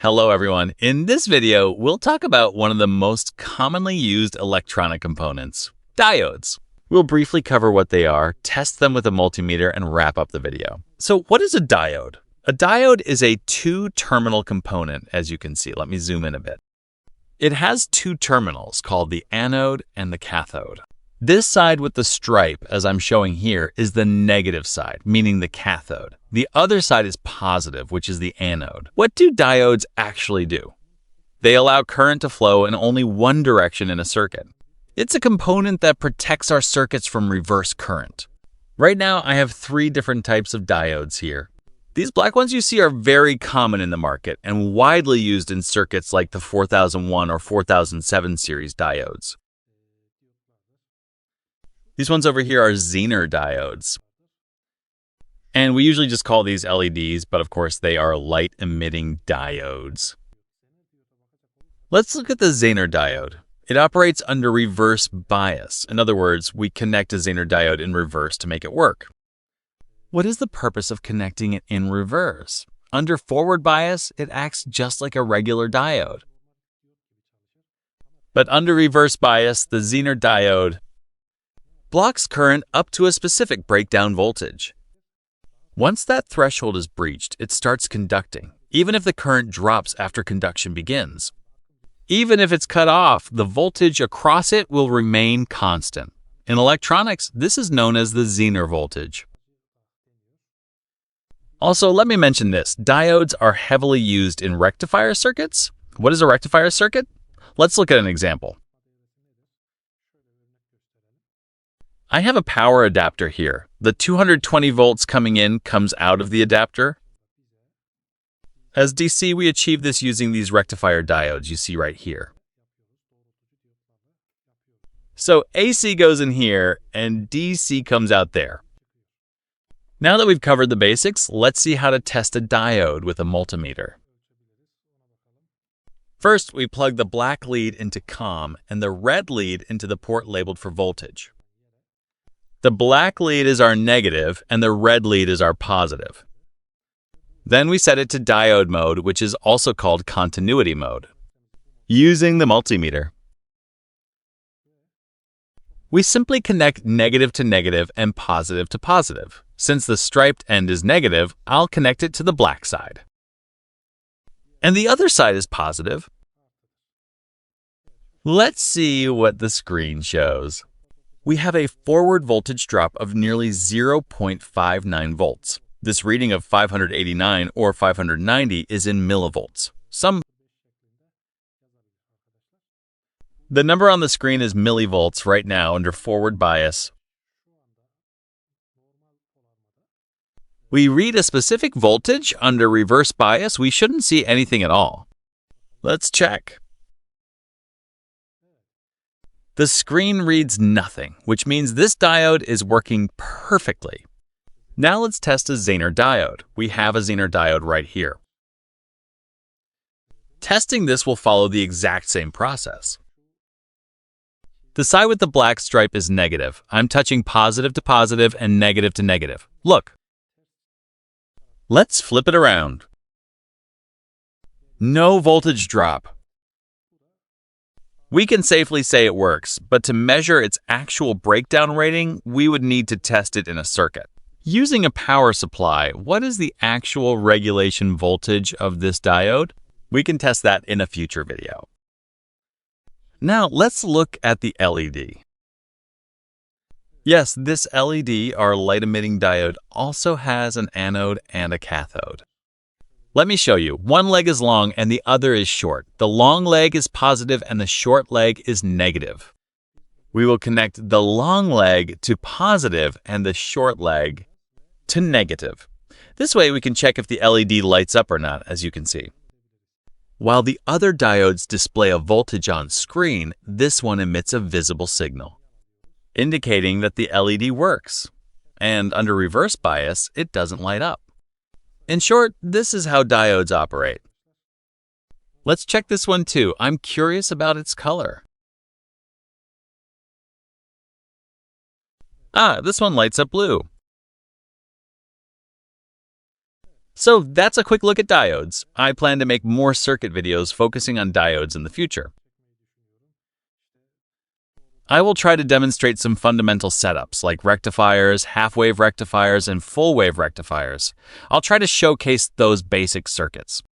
Hello everyone. In this video, we'll talk about one of the most commonly used electronic components, diodes. We'll briefly cover what they are, test them with a multimeter, and wrap up the video. So what is a diode? A diode is a two-terminal component, as you can see. Let me zoom in a bit. It has two terminals called the anode and the cathode. This side with the stripe, as I'm showing here, is the negative side, meaning the cathode. The other side is positive, which is the anode. What do diodes actually do? They allow current to flow in only one direction in a circuit. It's a component that protects our circuits from reverse current. Right now, I have three different types of diodes here. These black ones you see are very common in the market and widely used in circuits like the 4001 or 4007 series diodes. These ones over here are Zener diodes. And we usually just call these LEDs, but of course they are light-emitting diodes. Let's look at the Zener diode. It operates under reverse bias. In other words, we connect a Zener diode in reverse to make it work. What is the purpose of connecting it in reverse? Under forward bias, it acts just like a regular diode. But under reverse bias, the Zener diode blocks current up to a specific breakdown voltage. Once that threshold is breached, it starts conducting, even if the current drops after conduction begins. Even if it's cut off, the voltage across it will remain constant. In electronics, this is known as the Zener voltage. Also, let me mention this. Diodes are heavily used in rectifier circuits. What is a rectifier circuit? Let's look at an example. I have a power adapter here. The 220 volts coming in comes out of the adapter. As DC, we achieve this using these rectifier diodes you see right here. So AC goes in here and DC comes out there. Now that we've covered the basics, let's see how to test a diode with a multimeter. First, we plug the black lead into COM and the red lead into the port labeled for voltage. The black lead is our negative and the red lead is our positive. Then we set it to diode mode, which is also called continuity mode, using the multimeter. We simply connect negative to negative and positive to positive. Since the striped end is negative, I'll connect it to the black side. And the other side is positive. Let's see what the screen shows. We have a forward voltage drop of nearly 0.59 volts. This reading of 589 or 590 is in millivolts. The number on the screen is millivolts right now under forward bias. We read a specific voltage under reverse bias. We shouldn't see anything at all. Let's check. The screen reads nothing, which means this diode is working perfectly. Now let's test a Zener diode. We have a Zener diode right here. Testing this will follow the exact same process. The side with the black stripe is negative. I'm touching positive to positive and negative to negative. Look. Let's flip it around. No voltage drop. We can safely say it works, but to measure its actual breakdown rating, we would need to test it in a circuit. Using a power supply, what is the actual regulation voltage of this diode? We can test that in a future video. Now let's look at the LED. Yes, this LED, our light-emitting diode, also has an anode and a cathode. Let me show you. One leg is long and the other is short. The long leg is positive and the short leg is negative. We will connect the long leg to positive and the short leg to negative. This way we can check if the LED lights up or not, as you can see. While the other diodes display a voltage on screen, this one emits a visible signal, indicating that the LED works. And under reverse bias, it doesn't light up. In short, this is how diodes operate. Let's check this one too. I'm curious about its color. This one lights up blue. So that's a quick look at diodes. I plan to make more circuit videos focusing on diodes in the future. I will try to demonstrate some fundamental setups like rectifiers, half-wave rectifiers, and full-wave rectifiers. I'll try to showcase those basic circuits.